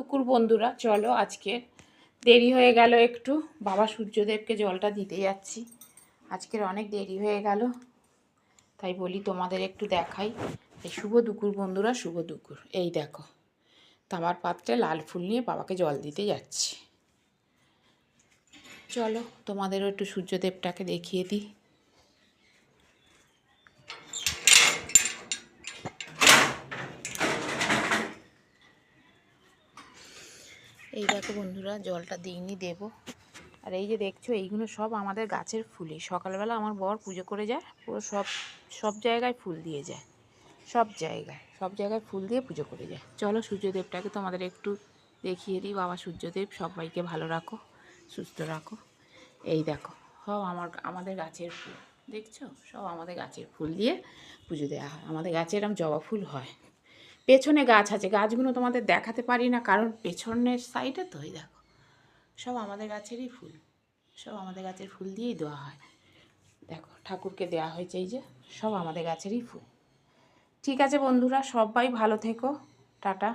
দুপুর বন্ধুরা, চলো আজকে দেরি হয়ে গেল একটু, বাবা সূর্যদেবকে জলটা দিতে যাচ্ছি। আজকের অনেক দেরি হয়ে গেল, তাই বলি তোমাদের একটু দেখাই। এই শুভ দুপুর বন্ধুরা, শুভ দুপুর। এই দেখো তামার পাত্রে লাল ফুল নিয়ে বাবাকে জল দিতে যাচ্ছি। চলো তোমাদেরও একটু সূর্যদেবটাকে দেখিয়ে দিই। এই দেখো বন্ধুরা, জলটা দিইনি, দেবো। আর এই যে দেখছো, এইগুলো সব আমাদের গাছের ফুলই। সকালবেলা আমার বর পুজো করে যায়, পুরো সব জায়গায় ফুল দিয়ে যায়, সব জায়গায় ফুল দিয়ে পুজো করে যায়। চলো সূর্যদেবটাকে তোমাদের একটু দেখিয়ে দিই। বাবা সূর্যদেব সবাইকে ভালো রাখো, সুস্থ রাখো। এই দেখো সব আমাদের গাছের ফুল, দেখছো? সব আমাদের গাছের ফুল দিয়ে পুজো দেওয়া হয়। আমাদের গাছে এরকম জবা ফুল হয়। পেছনে গাছ আছে, গাছগুলো তোমাদের দেখাতে পারি না কারণ পেছনের সাইডে তো। এই দেখো সব আমাদের গাছেরই ফুল, সব আমাদের গাছের ফুল দিয়েই দেওয়া হয়। দেখো ঠাকুরকে দেওয়া হয়েছে, এই যে সব আমাদের গাছেরই ফুল। ঠিক আছে বন্ধুরা, সবাই ভালো থেকো, টাটা।